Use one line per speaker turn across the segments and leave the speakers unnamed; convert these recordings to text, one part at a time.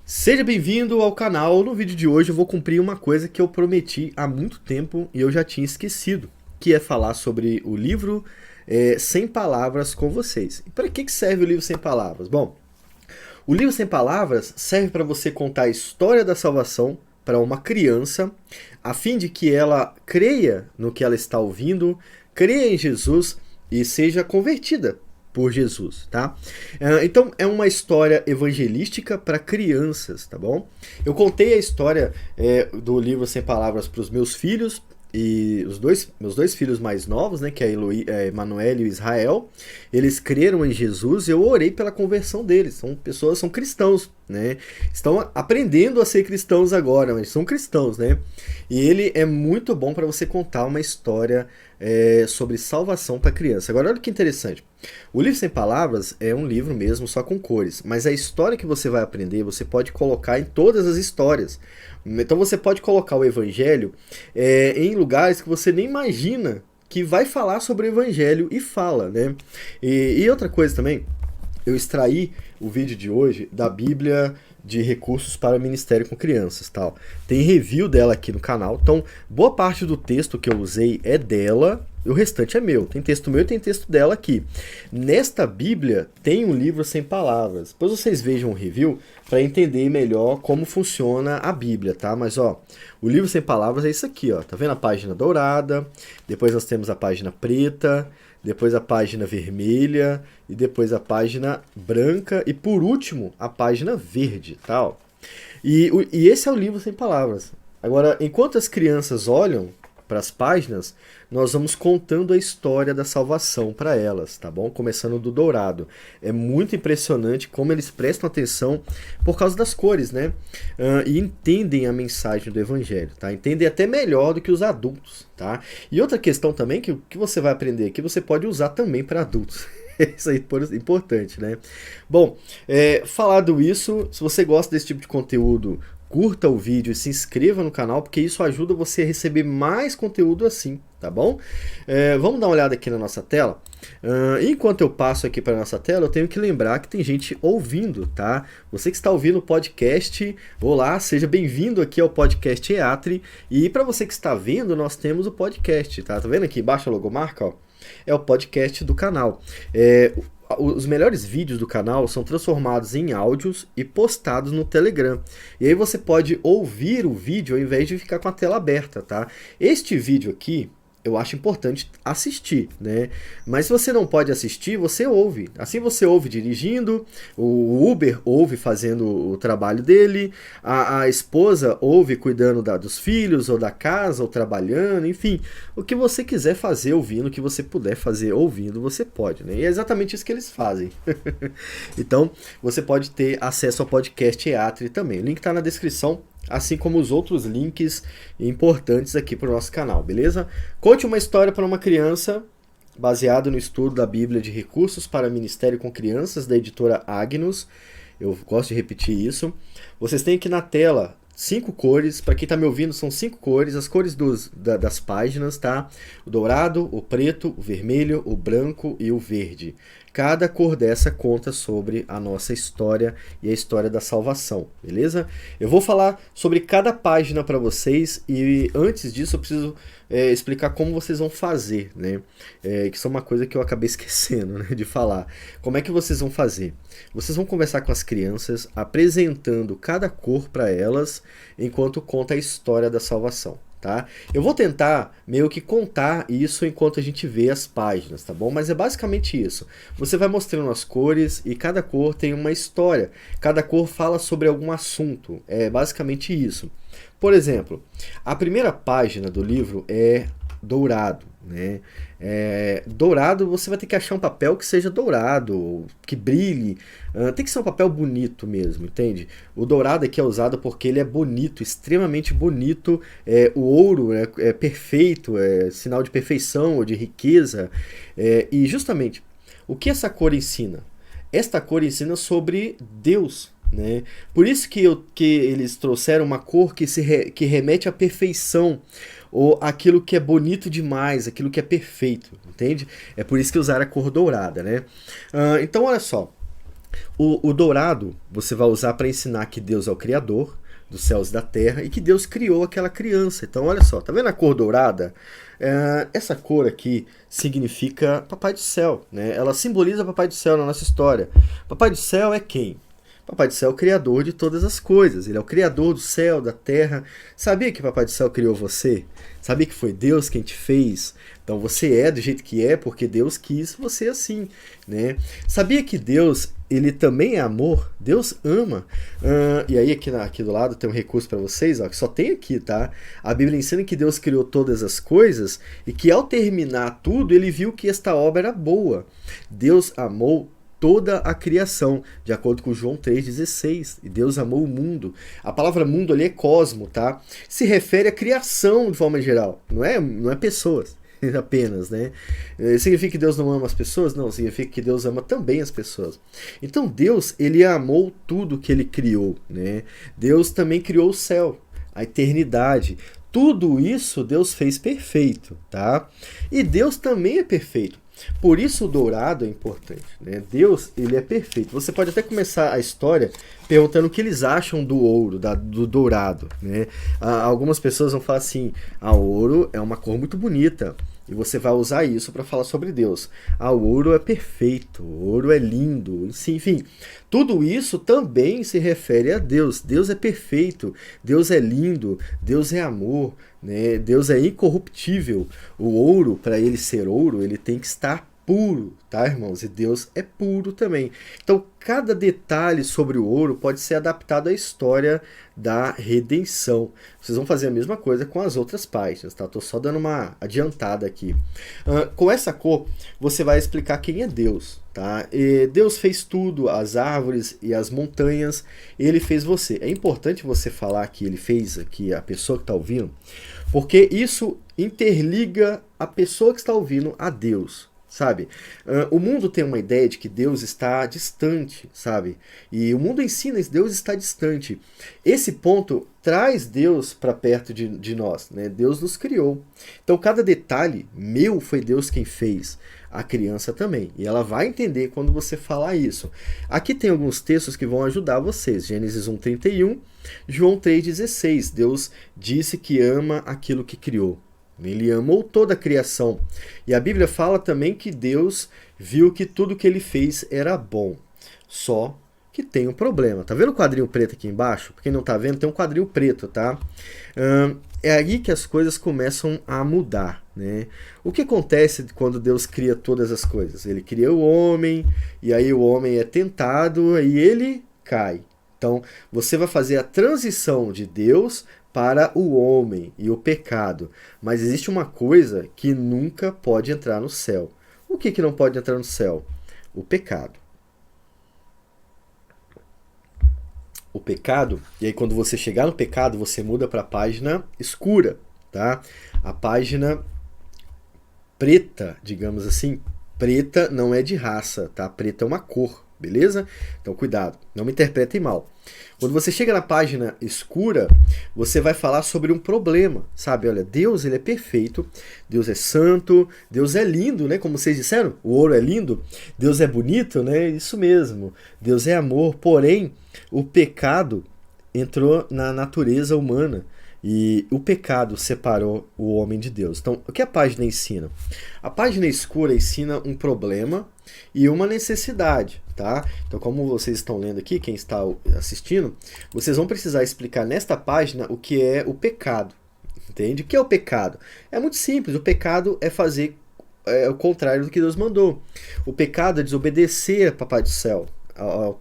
Seja bem-vindo ao canal. No vídeo de hoje eu vou cumprir uma coisa que eu prometi há muito tempo e eu já tinha esquecido, que é falar sobre o livro Sem Palavras com vocês. E para que serve o livro Sem Palavras? Bom, o livro Sem Palavras serve para você contar a história da salvação para uma criança, a fim de que ela creia no que ela está ouvindo, creia em Jesus e seja convertida por Jesus, tá? Então é uma história evangelística para crianças, tá bom? Eu contei a história do livro Sem Palavras para os meus filhos e meus dois filhos mais novos, né, que é Emanuel e o Israel. Eles creram em Jesus e eu orei pela conversão deles. São cristãos, né? Estão aprendendo a ser cristãos agora, mas são cristãos, né? E ele é muito bom para você contar uma história sobre salvação para criança. Agora, olha que interessante. O livro Sem Palavras é um livro mesmo só com cores, mas a história que você vai aprender, você pode colocar em todas as histórias. Então você pode colocar o evangelho em lugares que você nem imagina que vai falar sobre o evangelho e fala, né? E outra coisa também, eu extraí o vídeo de hoje da Bíblia de recursos para ministério com crianças, tal. Tem review dela aqui no canal, então boa parte do texto que eu usei é dela, e o restante é meu. Tem texto meu e tem texto dela aqui. Nesta Bíblia tem um livro sem palavras. Depois vocês vejam o review para entender melhor como funciona a Bíblia, tá? Mas ó, o livro sem palavras é isso aqui, ó. Tá vendo a página dourada? Depois nós temos a página preta, depois a página vermelha e depois a página branca e por último a página verde, tá? E esse é o livro sem palavras. Agora, enquanto as crianças olham para as páginas, nós vamos contando a história da salvação para elas, tá bom? Começando do dourado. É muito impressionante como eles prestam atenção por causa das cores, né? E entendem a mensagem do evangelho, tá? Entendem até melhor do que os adultos, tá? E outra questão também que você vai aprender aqui, você pode usar também para adultos. Isso aí é importante, né? Bom, falado isso, se você gosta desse tipo de conteúdo, curta o vídeo e se inscreva no canal, porque isso ajuda você a receber mais conteúdo assim, tá bom? Vamos dar uma olhada aqui na nossa tela. Enquanto eu passo aqui para a nossa tela, eu tenho que lembrar que tem gente ouvindo, tá? Você que está ouvindo o podcast, olá, seja bem-vindo aqui ao podcast EATRI. E para você que está vendo, nós temos o podcast, tá? Tá vendo aqui embaixo a logomarca, ó? É o podcast do canal. Os melhores vídeos do canal são transformados em áudios e postados no Telegram. E aí você pode ouvir o vídeo ao invés de ficar com a tela aberta, tá? Este vídeo aqui eu acho importante assistir, né? Mas se você não pode assistir, você ouve. Assim você ouve dirigindo, o Uber ouve fazendo o trabalho dele, a esposa ouve cuidando dos filhos, ou da casa, ou trabalhando, enfim. O que você quiser fazer ouvindo, o que você puder fazer ouvindo, você pode, né? E é exatamente isso que eles fazem. Então, você pode ter acesso ao podcast EATRI também. O link está na descrição, assim como os outros links importantes aqui para o nosso canal, beleza? Conte uma história para uma criança, baseado no estudo da Bíblia de Recursos para Ministério com Crianças, da editora Agnus. Eu gosto de repetir isso. Vocês têm aqui na tela 5 cores, para quem está me ouvindo são 5 cores, as cores das páginas, tá? O dourado, o preto, o vermelho, o branco e o verde. Cada cor dessa conta sobre a nossa história e a história da salvação, beleza? Eu vou falar sobre cada página para vocês e antes disso eu preciso explicar como vocês vão fazer, né? Que isso é uma coisa que eu acabei esquecendo, né, de falar. Como é que vocês vão fazer? Vocês vão conversar com as crianças, apresentando cada cor para elas, enquanto conta a história da salvação. Tá? Eu vou tentar meio que contar isso enquanto a gente vê as páginas, tá bom? Mas é basicamente isso. Você vai mostrando as cores e cada cor tem uma história. Cada cor fala sobre algum assunto. É basicamente isso. Por exemplo, a primeira página do livro é dourado, né? Dourado, você vai ter que achar um papel que seja dourado, que brilhe, tem que ser um papel bonito mesmo, entende? O dourado aqui é usado porque ele é bonito, extremamente bonito, o ouro é perfeito, é sinal de perfeição ou de riqueza, e justamente, o que essa cor ensina? Esta cor ensina sobre Deus, né? Por isso que eles trouxeram uma cor que remete à perfeição, ou aquilo que é bonito demais, aquilo que é perfeito, entende? É por isso que usaram a cor dourada, né? Então, olha só. O dourado você vai usar para ensinar que Deus é o Criador dos céus e da terra e que Deus criou aquela criança. Então, olha só, tá vendo a cor dourada? Essa cor aqui significa Papai do Céu, né? Ela simboliza Papai do Céu na nossa história. Papai do Céu é quem? Papai do Céu é o Criador de todas as coisas. Ele é o Criador do céu, da terra. Sabia que Papai do Céu criou você? Sabia que foi Deus quem te fez? Então você é do jeito que é porque Deus quis você assim, né? Sabia que Deus, ele também é amor? Deus ama. E aí aqui do lado tem um recurso para vocês, ó, que só tem aqui, tá? A Bíblia ensina que Deus criou todas as coisas e que ao terminar tudo, ele viu que esta obra era boa. Deus amou toda a criação, de acordo com João 3,16. E Deus amou o mundo. A palavra mundo ali é cosmo, tá? Se refere à criação de forma geral, não é pessoas apenas, né? Significa que Deus não ama as pessoas? Não, significa que Deus ama também as pessoas. Então Deus, ele amou tudo que ele criou, né? Deus também criou o céu, a eternidade. Tudo isso Deus fez perfeito, tá? E Deus também é perfeito. Por isso o dourado é importante, né? Deus, ele é perfeito. Você pode até começar a história perguntando o que eles acham do ouro, do dourado, né? Algumas pessoas vão falar assim, ouro é uma cor muito bonita. E você vai usar isso para falar sobre Deus. O ouro é perfeito, o ouro é lindo, enfim. Tudo isso também se refere a Deus. Deus é perfeito, Deus é lindo, Deus é amor, né? Deus é incorruptível. O ouro, para ele ser ouro, ele tem que estar puro, tá, irmãos? E Deus é puro também. Então, cada detalhe sobre o ouro pode ser adaptado à história da redenção. Vocês vão fazer a mesma coisa com as outras páginas, tá? Tô só dando uma adiantada aqui. Com essa cor, você vai explicar quem é Deus, tá? E Deus fez tudo, as árvores e as montanhas, ele fez você. É importante você falar que ele fez aqui a pessoa que está ouvindo, porque isso interliga a pessoa que está ouvindo a Deus. Sabe? O mundo tem uma ideia de que Deus está distante, sabe? E o mundo ensina que Deus está distante. Esse ponto traz Deus para perto de nós, né? Deus nos criou. Então, cada detalhe meu foi Deus quem fez. A criança também. E ela vai entender quando você falar isso. Aqui tem alguns textos que vão ajudar vocês. Gênesis 1:31, João 3:16. Deus disse que ama aquilo que criou. Ele amou toda a criação. E a Bíblia fala também que Deus viu que tudo que ele fez era bom. Só que tem um problema. Tá vendo o quadrinho preto aqui embaixo? Pra quem não tá vendo, tem um quadrinho preto, tá? É aí que as coisas começam a mudar, né? O que acontece quando Deus cria todas as coisas? Ele cria o homem, e aí o homem é tentado, e ele cai. Então, você vai fazer a transição de Deus para o homem e o pecado. Mas existe uma coisa que nunca pode entrar no céu. O que não pode entrar no céu? O pecado. O pecado, e aí quando você chegar no pecado, você muda para a página escura, tá? A página preta, digamos assim. Preta não é de raça, tá? Preta é uma cor, beleza? Então cuidado, não me interpretem mal. Quando você chega na página escura, você vai falar sobre um problema, sabe? Olha, Deus, ele é perfeito, Deus é santo, Deus é lindo, né? Como vocês disseram, o ouro é lindo, Deus é bonito, né? Isso mesmo, Deus é amor, porém, o pecado entrou na natureza humana e o pecado separou o homem de Deus. Então, o que a página ensina? A página escura ensina um problema e uma necessidade, tá? Então, como vocês estão lendo aqui, quem está assistindo, vocês vão precisar explicar nesta página o que é o pecado, entende? O que é o pecado? É muito simples, o pecado é fazer o contrário do que Deus mandou. O pecado é desobedecer a Papai do Céu.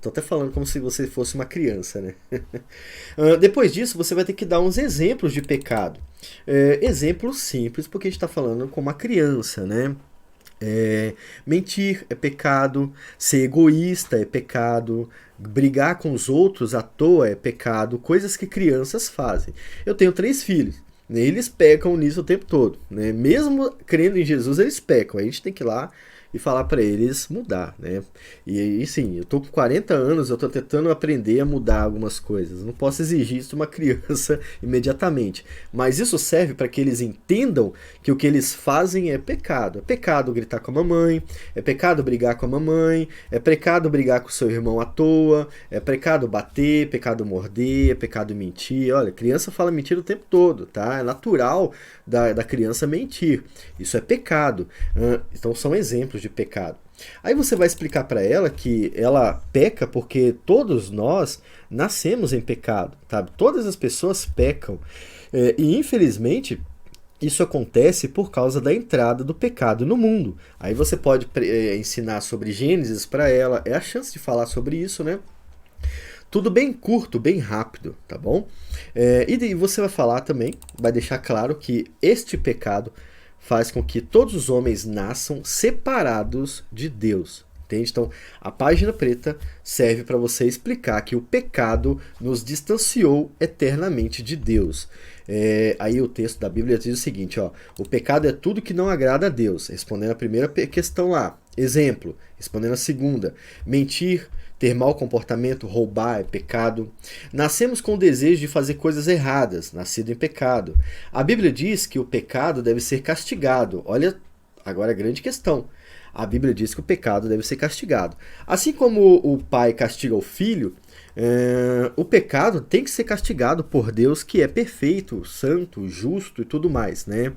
Tô até falando como se você fosse uma criança, né? Depois disso, você vai ter que dar uns exemplos de pecado. Exemplos simples, porque a gente está falando com uma criança, né? Mentir é pecado, ser egoísta é pecado, brigar com os outros à toa é pecado, coisas que crianças fazem. Eu tenho 3 filhos, eles pecam nisso o tempo todo, né? Mesmo crendo em Jesus, eles pecam. A gente tem que ir lá e falar para eles mudar, né? E sim, eu tô com 40 anos, eu tô tentando aprender a mudar algumas coisas. Não posso exigir isso de uma criança imediatamente, mas isso serve para que eles entendam que o que eles fazem é pecado. É pecado gritar com a mamãe, é pecado brigar com a mamãe, é pecado brigar com o seu irmão à toa, é pecado bater, pecado morder, é pecado mentir. Olha, criança fala mentira o tempo todo, tá? É natural da criança mentir. Isso é pecado. Então são exemplos de pecado. Aí você vai explicar para ela que ela peca porque todos nós nascemos em pecado, sabe? Todas as pessoas pecam. E infelizmente isso acontece por causa da entrada do pecado no mundo. Aí você pode ensinar sobre Gênesis para ela, é a chance de falar sobre isso, né? Tudo bem curto, bem rápido, tá bom? E você vai falar também, vai deixar claro que este pecado faz com que todos os homens nasçam separados de Deus. Entende? Então, a página preta serve para você explicar que o pecado nos distanciou eternamente de Deus. Aí o texto da Bíblia diz o seguinte, ó, o pecado é tudo que não agrada a Deus. Respondendo a primeira questão lá. Exemplo. Respondendo a segunda. Mentir, ter mau comportamento, roubar é pecado. Nascemos com o desejo de fazer coisas erradas, nascido em pecado. A Bíblia diz que o pecado deve ser castigado. Olha, agora a grande questão. A Bíblia diz que o pecado deve ser castigado. Assim como o pai castiga o filho, o pecado tem que ser castigado por Deus, que é perfeito, santo, justo e tudo mais, né?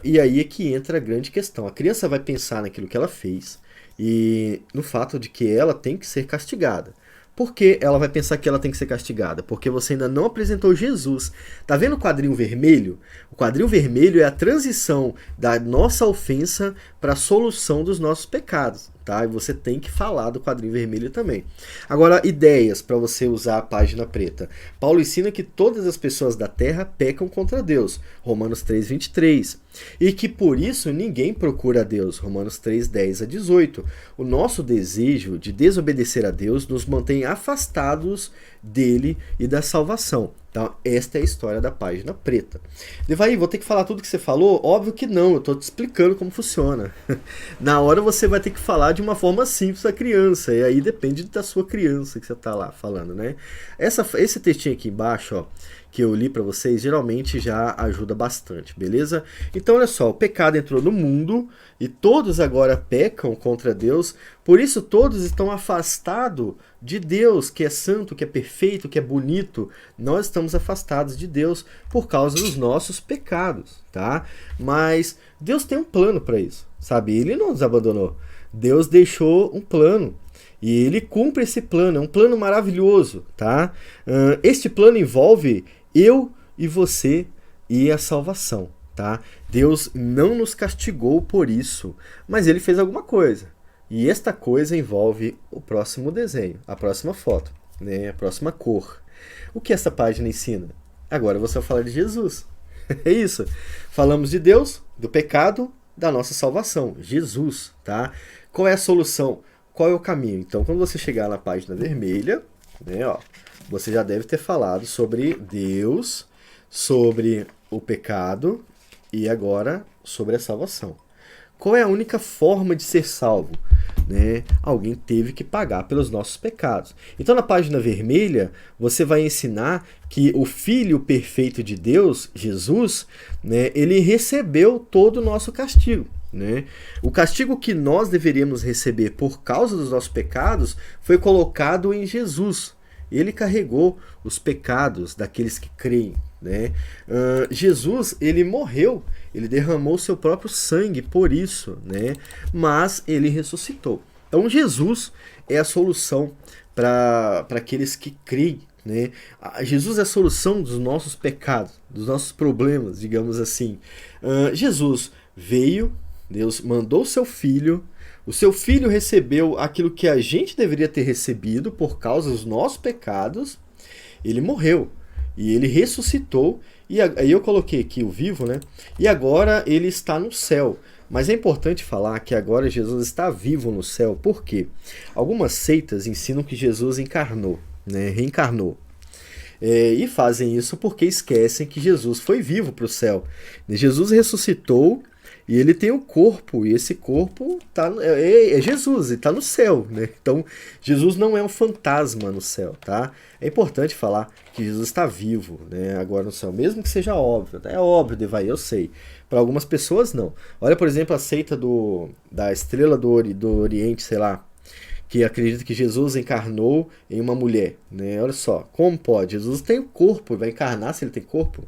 E aí é que entra a grande questão. A criança vai pensar naquilo que ela fez e no fato de que ela tem que ser castigada. Por que ela vai pensar que ela tem que ser castigada? Porque você ainda não apresentou Jesus. Tá vendo o quadrinho vermelho? O quadrinho vermelho é a transição da nossa ofensa para a solução dos nossos pecados. Tá? E você tem que falar do quadrinho vermelho também. Agora, ideias para você usar a página preta. Paulo ensina que todas as pessoas da terra pecam contra Deus. Romanos 3:23. E que por isso ninguém procura a Deus. Romanos 3:10-18. O nosso desejo de desobedecer a Deus nos mantém afastados dele e da salvação. Então, esta é a história da página preta. Devaí, vou ter que falar tudo que você falou? Óbvio que não, eu estou te explicando como funciona. Na hora você vai ter que falar de uma forma simples à criança, e aí depende da sua criança que você está lá falando, né? Esse textinho aqui embaixo, ó, que eu li para vocês, geralmente já ajuda bastante, beleza? Então, olha só, o pecado entrou no mundo e todos agora pecam contra Deus, por isso todos estão afastados de Deus, que é santo, que é perfeito, que é bonito. Nós estamos afastados de Deus por causa dos nossos pecados, tá? Mas Deus tem um plano para isso, sabe? Ele não nos abandonou. Deus deixou um plano. E ele cumpre esse plano, é um plano maravilhoso, tá? Este plano envolve eu e você e a salvação, tá? Deus não nos castigou por isso, mas ele fez alguma coisa. E esta coisa envolve o próximo desenho, a próxima foto, né? A próxima cor. O que essa página ensina? Agora você vai falar de Jesus. É isso. Falamos de Deus, do pecado, da nossa salvação. Jesus, tá? Qual é a solução? Qual é o caminho? Então, quando você chegar na página vermelha, né, ó, você já deve ter falado sobre Deus, sobre o pecado e agora sobre a salvação. Qual é a única forma de ser salvo? Né? Alguém teve que pagar pelos nossos pecados. Então, na página vermelha, você vai ensinar que o Filho perfeito de Deus, Jesus, né, ele recebeu todo o nosso castigo. Né? O castigo que nós deveríamos receber por causa dos nossos pecados foi colocado em Jesus. Ele carregou os pecados daqueles que creem. Né? Jesus, ele morreu, ele derramou seu próprio sangue por isso, né? Mas ele ressuscitou. Então Jesus é a solução para aqueles que creem. Né? Jesus é a solução dos nossos pecados, dos nossos problemas, digamos assim. Jesus veio, Deus mandou o seu filho recebeu aquilo que a gente deveria ter recebido por causa dos nossos pecados, ele morreu e ele ressuscitou, e aí eu coloquei aqui o vivo, né? E agora ele está no céu. Mas é importante falar que agora Jesus está vivo no céu, por quê? Algumas seitas ensinam que Jesus encarnou, né? Reencarnou. E fazem isso porque esquecem que Jesus foi vivo para o céu. Jesus ressuscitou E ele tem o corpo, e esse corpo é Jesus, ele está no céu, né? Então, Jesus não é um fantasma no céu, tá? É importante falar que Jesus está vivo, né, agora no céu, mesmo que seja óbvio. É óbvio, Devaí, eu sei. Para algumas pessoas, não. Olha, por exemplo, a seita da Estrela do Oriente, sei lá, que acredita que Jesus encarnou em uma mulher, né? Olha só, como pode? Jesus tem o corpo, vai encarnar se ele tem corpo?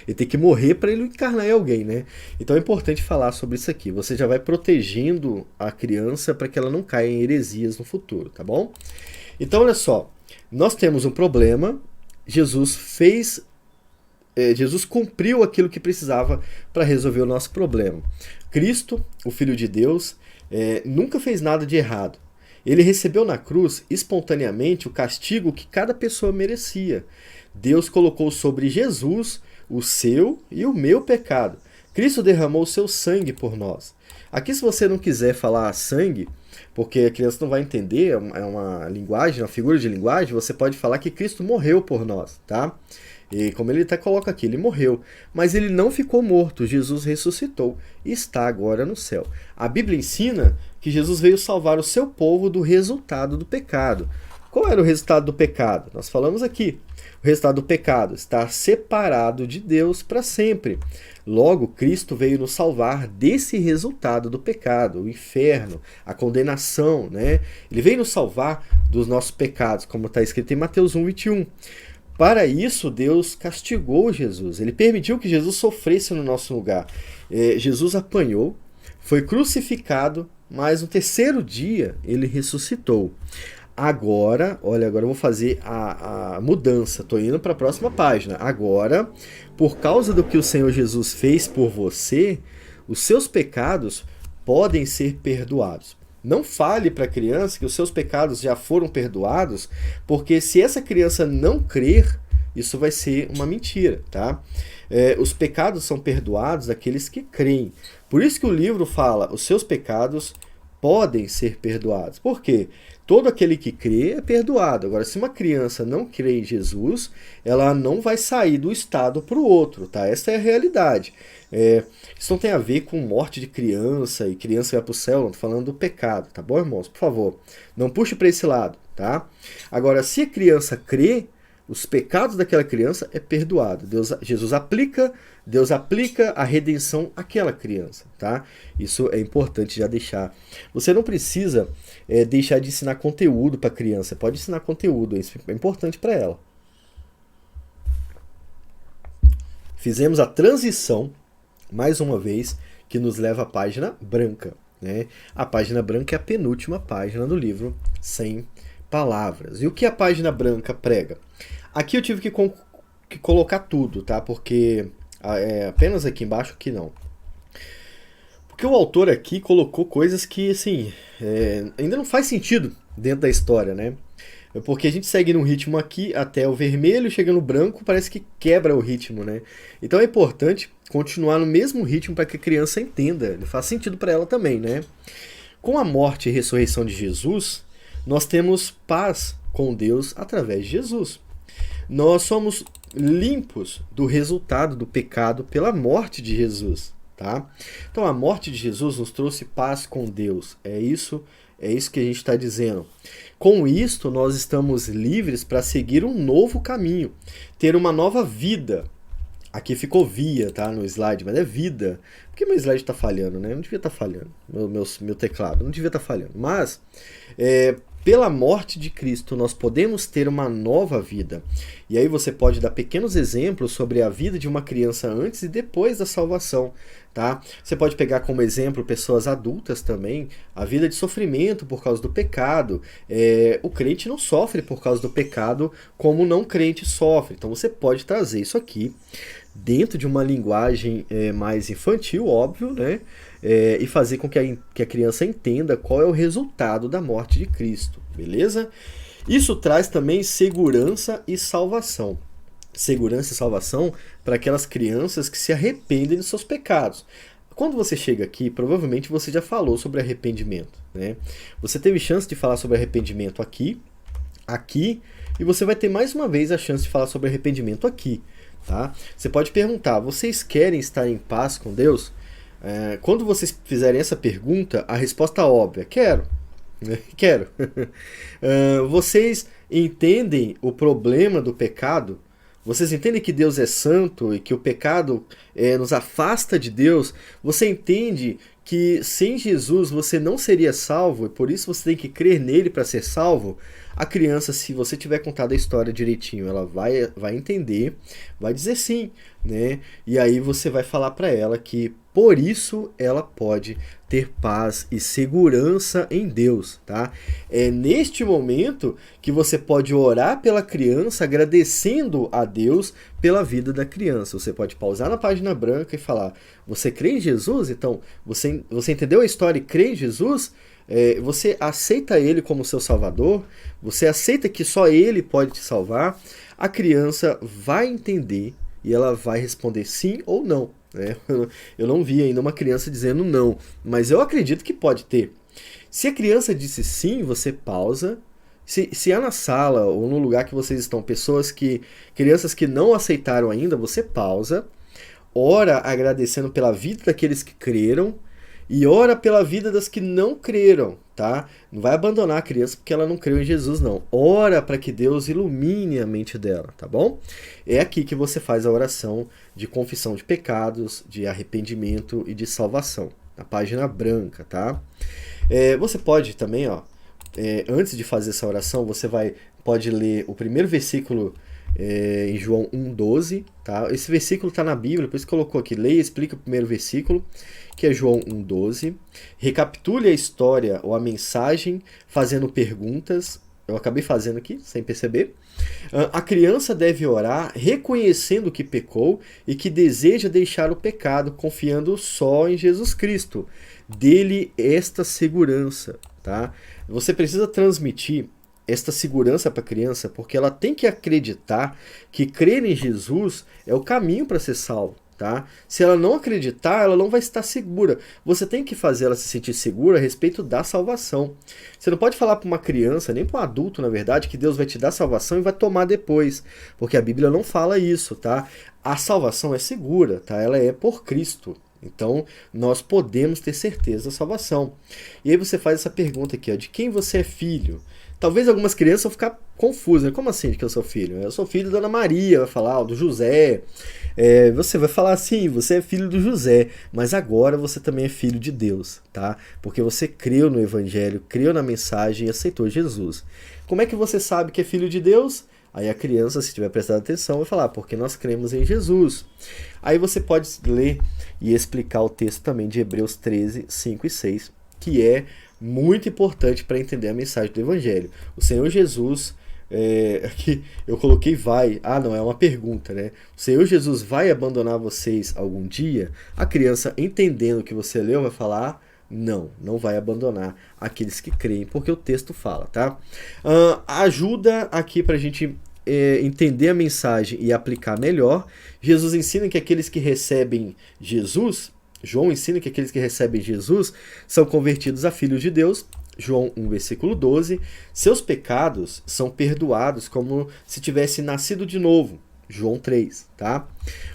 Ele tem que morrer para ele encarnar em alguém, né? Então é importante falar sobre isso aqui. Você já vai protegendo a criança para que ela não caia em heresias no futuro, tá bom? Então olha só, nós temos um problema, Jesus cumpriu aquilo que precisava para resolver o nosso problema. Cristo, o Filho de Deus, nunca fez nada de errado. Ele recebeu na cruz espontaneamente o castigo que cada pessoa merecia. Deus colocou sobre Jesus o seu e o meu pecado. Cristo derramou o seu sangue por nós. Aqui, se você não quiser falar sangue, porque a criança não vai entender, é uma linguagem, uma figura de linguagem, você pode falar que Cristo morreu por nós, tá? E como ele até coloca aqui, ele morreu. Mas ele não ficou morto, Jesus ressuscitou e está agora no céu. A Bíblia ensina que Jesus veio salvar o seu povo do resultado do pecado. Qual era o resultado do pecado? Nós falamos aqui. O resultado do pecado, estar separado de Deus para sempre. Logo, Cristo veio nos salvar desse resultado do pecado, o inferno, a condenação, né? Ele veio nos salvar dos nossos pecados, como está escrito em Mateus 1:21. Para isso, Deus castigou Jesus. Ele permitiu que Jesus sofresse no nosso lugar. Jesus apanhou, foi crucificado, mas no terceiro dia ele ressuscitou. Agora, olha, agora eu vou fazer a mudança. Estou indo para a próxima página. Agora, por causa do que o Senhor Jesus fez por você, os seus pecados podem ser perdoados. Não fale para a criança que os seus pecados já foram perdoados, porque se essa criança não crer, isso vai ser uma mentira, tá? Os pecados são perdoados daqueles que creem. Por isso que o livro fala, os seus pecados podem ser perdoados. Por quê? Todo aquele que crê é perdoado. Agora, se uma criança não crê em Jesus, ela não vai sair do estado para o outro, tá? Essa é a realidade. Isso não tem a ver com morte de criança e criança vai para o céu, não estou falando do pecado, tá bom, irmãos? Por favor, não puxe para esse lado, tá? Agora, se a criança crê, os pecados daquela criança é perdoado. Deus aplica a redenção àquela criança, tá? Isso é importante já deixar. Você não precisa deixar de ensinar conteúdo para a criança. Pode ensinar conteúdo, isso é importante para ela. Fizemos a transição, mais uma vez, que nos leva à página branca, né? A página branca é a penúltima página do livro, 100 palavras. E o que a página branca prega? Aqui eu tive que colocar tudo, tá? Porque apenas aqui embaixo que não. Porque o autor aqui colocou coisas que, assim, ainda não faz sentido dentro da história, né? Porque a gente segue num ritmo aqui até o vermelho, chega no branco, parece que quebra o ritmo, né? Então é importante continuar no mesmo ritmo para que a criança entenda. Faz sentido para ela também, né? Com a morte e ressurreição de Jesus, nós temos paz com Deus através de Jesus. Nós somos limpos do resultado do pecado pela morte de Jesus, tá? Então a morte de Jesus nos trouxe paz com Deus. É isso que a gente está dizendo. Com isto, nós estamos livres para seguir um novo caminho, ter uma nova vida. Aqui ficou via, tá, no slide, mas é vida. Por que meu slide está falhando, né? Não devia estar falhando. Meu teclado não devia estar falhando. Mas, pela morte de Cristo, nós podemos ter uma nova vida. E aí você pode dar pequenos exemplos sobre a vida de uma criança antes e depois da salvação, tá? Você pode pegar como exemplo pessoas adultas também, a vida de sofrimento por causa do pecado. O crente não sofre por causa do pecado como o não crente sofre. Então você pode trazer isso aqui dentro de uma linguagem mais infantil, óbvio, né? E fazer com que a criança entenda qual é o resultado da morte de Cristo, beleza? Isso traz também segurança e salvação. Segurança e salvação para aquelas crianças que se arrependem dos seus pecados. Quando você chega aqui, provavelmente você já falou sobre arrependimento, né? Você teve chance de falar sobre arrependimento aqui, e você vai ter mais uma vez a chance de falar sobre arrependimento aqui, tá? Você pode perguntar, vocês querem estar em paz com Deus? Quando vocês fizerem essa pergunta, a resposta óbvia, quero. Quero. Vocês entendem o problema do pecado? Vocês entendem que Deus é santo e que o pecado nos afasta de Deus? Você entende que sem Jesus você não seria salvo e por isso você tem que crer nele para ser salvo? A criança, se você tiver contado a história direitinho, ela vai entender, vai dizer sim, né? E aí você vai falar para ela que por isso ela pode ter paz e segurança em Deus, tá? É neste momento que você pode orar pela criança, agradecendo a Deus pela vida da criança. Você pode pausar na página branca e falar: você crê em Jesus? Então, você entendeu a história e crê em Jesus? Você aceita ele como seu salvador? Você aceita que só ele pode te salvar? A criança vai entender e ela vai responder sim ou não. Eu não vi ainda uma criança dizendo não, mas eu acredito que pode ter. Se a criança disse sim, você pausa. Se há na sala ou no lugar que vocês estão crianças que não aceitaram ainda, você pausa, ora agradecendo pela vida daqueles que creram e ora pela vida das que não creram, tá? Não vai abandonar a criança porque ela não creu em Jesus, não. Ora para que Deus ilumine a mente dela, tá bom? É aqui que você faz a oração de confissão de pecados, de arrependimento e de salvação, na página branca, tá? Você pode também, antes de fazer essa oração, você pode ler o primeiro versículo em João 1,12, tá? Esse versículo está na Bíblia, por isso colocou aqui, leia e explica o primeiro versículo, que é João 1,12. Recapitule a história ou a mensagem fazendo perguntas. Eu acabei fazendo aqui, sem perceber. A criança deve orar reconhecendo que pecou e que deseja deixar o pecado, confiando só em Jesus Cristo. Dele esta segurança, tá? Você precisa transmitir esta segurança para a criança, porque ela tem que acreditar que crer em Jesus é o caminho para ser salvo. Tá? Se ela não acreditar, ela não vai estar segura. Você tem que fazer ela se sentir segura a respeito da salvação. Você não pode falar para uma criança, nem para um adulto, na verdade, que Deus vai te dar salvação e vai tomar depois, porque a Bíblia não fala isso, tá? A salvação é segura, tá? Ela é por Cristo. Então, nós podemos ter certeza da salvação. E aí você faz essa pergunta aqui, de quem você é filho? Talvez algumas crianças vão ficar confusas, né? Como assim de que eu sou filho? Eu sou filho da Ana Maria, vai falar, do José. Você vai falar assim, você é filho do José, mas agora você também é filho de Deus, tá? Porque você creu no Evangelho, creu na mensagem e aceitou Jesus. Como é que você sabe que é filho de Deus? Aí a criança, se tiver prestado atenção, vai falar, porque nós cremos em Jesus. Aí você pode ler e explicar o texto também de Hebreus 13, 5 e 6, que é muito importante para entender a mensagem do Evangelho. O Senhor Jesus, aqui eu coloquei vai, não, é uma pergunta, né? O Senhor Jesus vai abandonar vocês algum dia? A criança, entendendo o que você leu, vai falar, não vai abandonar aqueles que creem, porque o texto fala, tá? Ajuda aqui para a gente entender a mensagem e aplicar melhor. Jesus ensina que aqueles que recebem Jesus, João ensina que aqueles que recebem Jesus são convertidos a filhos de Deus. João 1, versículo 12. Seus pecados são perdoados como se tivesse nascido de novo. João 3, tá?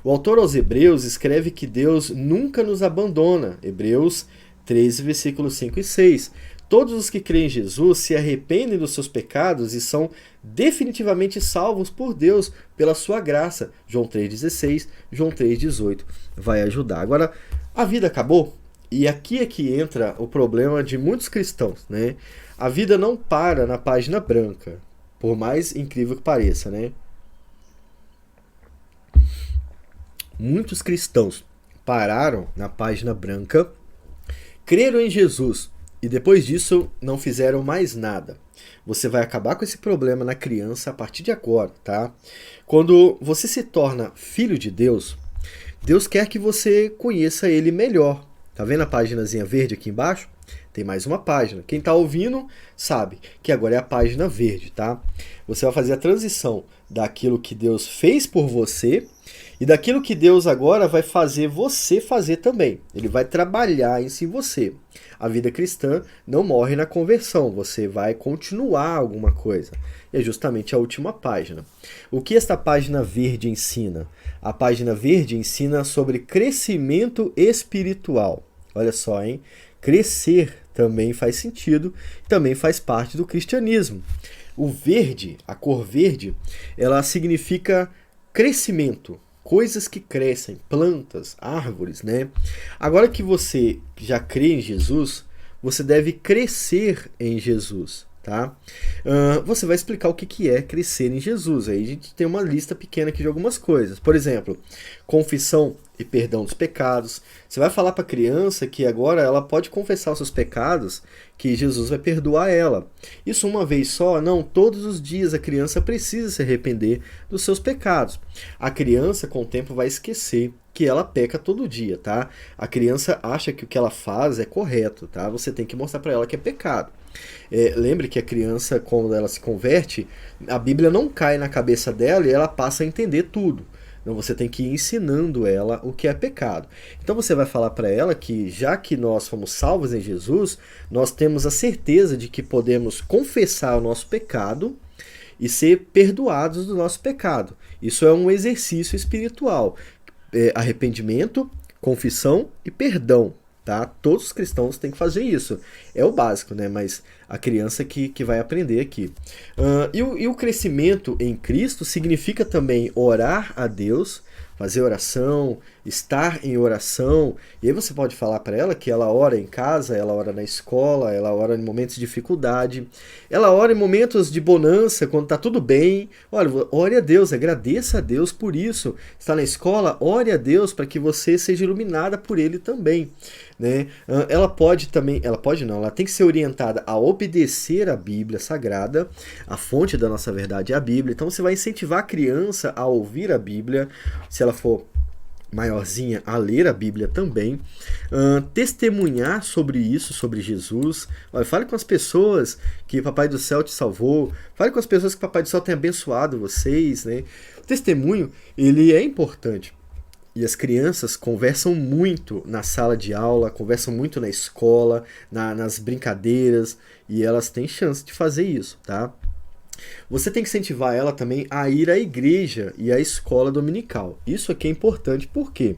O autor aos Hebreus escreve que Deus nunca nos abandona. Hebreus 13, versículos 5 e 6. Todos os que creem em Jesus se arrependem dos seus pecados e são definitivamente salvos por Deus pela sua graça. João 3,16, João 3,18 vai ajudar. Agora, a vida acabou? E aqui é que entra o problema de muitos cristãos, né? A vida não para na página branca, por mais incrível que pareça, né? Muitos cristãos pararam na página branca, creram em Jesus e depois disso não fizeram mais nada. Você vai acabar com esse problema na criança a partir de agora, tá? Quando você se torna filho de Deus, Deus quer que você conheça Ele melhor. Tá vendo a paginazinha verde aqui embaixo? Tem mais uma página. Quem está ouvindo sabe que agora é a página verde, tá? Você vai fazer a transição daquilo que Deus fez por você E daquilo que Deus agora vai fazer você fazer também. Ele vai trabalhar em si você. A vida cristã não morre na conversão, você vai continuar alguma coisa. E é justamente a última página. O que esta página verde ensina? A página verde ensina sobre crescimento espiritual. Olha só, hein? Crescer também faz sentido, também faz parte do cristianismo. O verde, a cor verde, ela significa crescimento, coisas que crescem, plantas, árvores, né? Agora que você já crê em Jesus, você deve crescer em Jesus, tá? Você vai explicar o que é crescer em Jesus. Aí a gente tem uma lista pequena aqui de algumas coisas. Por exemplo, confissão e perdão dos pecados. Você vai falar para a criança que agora ela pode confessar os seus pecados, que Jesus vai perdoar ela. Isso uma vez só? Não, todos os dias a criança precisa se arrepender dos seus pecados. A criança, com o tempo, vai esquecer que ela peca todo dia, tá? A criança acha que o que ela faz é correto, tá? Você tem que mostrar para ela que é pecado. Lembre que a criança, quando ela se converte, a Bíblia não cai na cabeça dela e ela passa a entender tudo. Então você tem que ir ensinando ela o que é pecado. Então você vai falar para ela que já que nós fomos salvos em Jesus, nós temos a certeza de que podemos confessar o nosso pecado e ser perdoados do nosso pecado. Isso é um exercício espiritual. Arrependimento, confissão e perdão. Tá? Todos os cristãos têm que fazer isso. É o básico, né? Mas a criança que vai aprender aqui. E o crescimento em Cristo significa também orar a Deus, fazer oração, estar em oração. E aí você pode falar para ela que ela ora em casa, ela ora na escola, ela ora em momentos de dificuldade, ela ora em momentos de bonança, quando está tudo bem. Olha, ore a Deus, agradeça a Deus por isso. Está na escola, ore a Deus para que você seja iluminada por Ele também. Né? Ela tem que ser orientada a obedecer a Bíblia Sagrada. A fonte da nossa verdade é a Bíblia. Então você vai incentivar a criança a ouvir a Bíblia, se ela for maiorzinha, a ler a Bíblia também, testemunhar sobre isso, sobre Jesus. Olha, fale com as pessoas que Papai do Céu te salvou, fale com as pessoas que Papai do Céu tem abençoado vocês, né? O testemunho, ele é importante. E as crianças conversam muito na sala de aula, conversam muito na escola, nas brincadeiras, e elas têm chance de fazer isso, tá? Você tem que incentivar ela também a ir à igreja e à escola dominical. Isso aqui é importante porque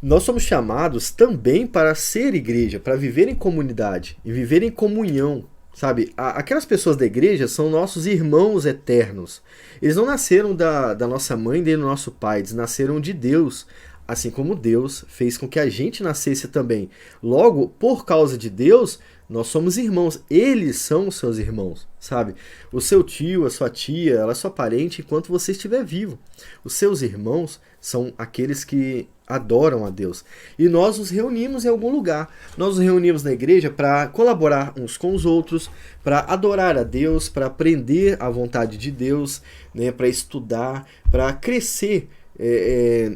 nós somos chamados também para ser igreja, para viver em comunidade e viver em comunhão. Sabe, aquelas pessoas da igreja são nossos irmãos eternos. Eles não nasceram da nossa mãe nem do nosso pai, eles nasceram de Deus, assim como Deus fez com que a gente nascesse também. Logo, por causa de Deus, nós somos irmãos, eles são os seus irmãos, sabe? O seu tio, a sua tia, ela é sua parente enquanto você estiver vivo. Os seus irmãos são aqueles que adoram a Deus. E nós nos reunimos em algum lugar. Nós nos reunimos na igreja para colaborar uns com os outros, para adorar a Deus, para aprender a vontade de Deus, né? Para estudar, para crescer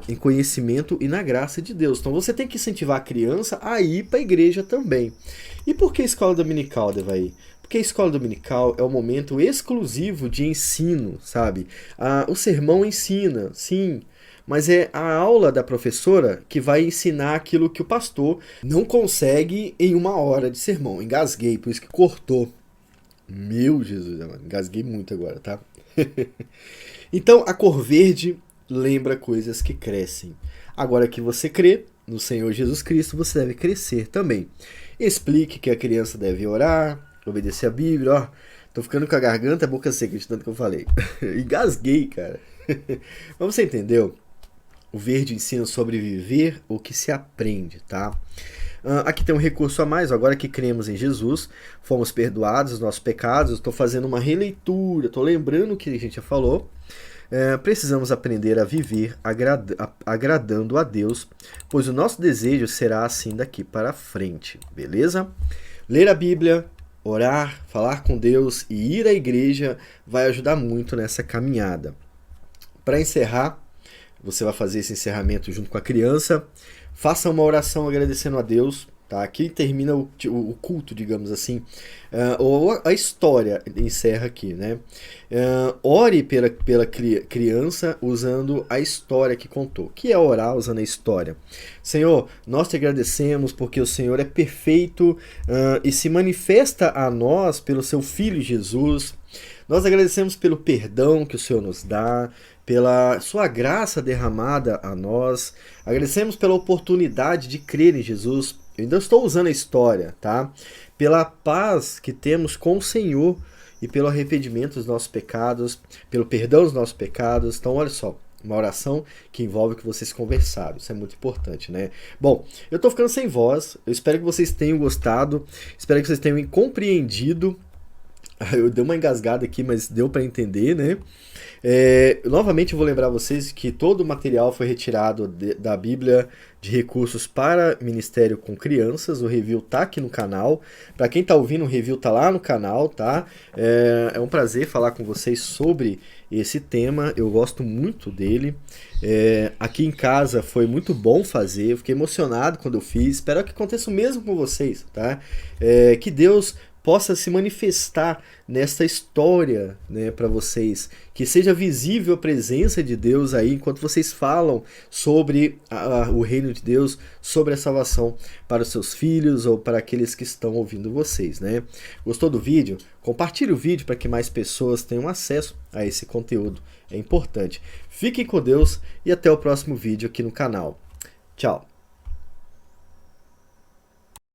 em conhecimento e na graça de Deus. Então você tem que incentivar a criança a ir para a igreja também. E por que escola dominical, Devaí? Porque a escola dominical é um momento exclusivo de ensino, sabe? O sermão ensina, sim, mas é a aula da professora que vai ensinar aquilo que o pastor não consegue em 1 hora de sermão. Engasguei, por isso que cortou. Meu Jesus, engasguei muito agora, tá? Então, a cor verde lembra coisas que crescem. Agora que você crê no Senhor Jesus Cristo, você deve crescer também. Explique que a criança deve orar, obedecer a Bíblia. Ó, tô ficando com a garganta e a boca seca de tanto que eu falei. Engasguei, cara. Mas você entendeu? O verde ensina sobre viver o que se aprende, tá? Aqui tem um recurso a mais. Agora que cremos em Jesus, fomos perdoados dos nossos pecados. Estou fazendo uma releitura, estou lembrando o que a gente já falou. Precisamos aprender a viver agradando a Deus, pois o nosso desejo será assim daqui para frente, beleza? Ler a Bíblia, orar, falar com Deus e ir à igreja vai ajudar muito nessa caminhada. Para encerrar, você vai fazer esse encerramento junto com a criança. Faça uma oração agradecendo a Deus tá? Aqui termina o culto, digamos assim, ou a história encerra aqui, né? Ore pela criança usando a história que contou. O que é orar usando a história? Senhor, nós te agradecemos porque o Senhor é perfeito e se manifesta a nós pelo seu Filho Jesus. Nós agradecemos pelo perdão que o Senhor nos dá, pela sua graça derramada a nós. Agradecemos pela oportunidade de crer em Jesus. Eu ainda estou usando a história, tá? Pela paz que temos com o Senhor e pelo arrependimento dos nossos pecados, pelo perdão dos nossos pecados. Então, olha só, uma oração que envolve o que vocês conversaram. Isso é muito importante, né? Bom, eu tô ficando sem voz. Eu espero que vocês tenham gostado. Espero que vocês tenham compreendido. Eu dei uma engasgada aqui, mas deu para entender, né? Novamente eu vou lembrar vocês que todo o material foi retirado da Bíblia de Recursos para Ministério com Crianças. O review tá aqui no canal. Para quem tá ouvindo, o review tá lá no canal, tá? É um prazer falar com vocês sobre esse tema. Eu gosto muito dele. Aqui em casa foi muito bom fazer. Eu fiquei emocionado quando eu fiz. Espero que aconteça o mesmo com vocês, tá? Que Deus possa se manifestar nesta história, né, para vocês, que seja visível a presença de Deus aí enquanto vocês falam sobre o reino de Deus, sobre a salvação para os seus filhos ou para aqueles que estão ouvindo vocês, né? Gostou do vídeo? Compartilhe o vídeo para que mais pessoas tenham acesso a esse conteúdo, é importante. Fiquem com Deus e até o próximo vídeo aqui no canal. Tchau!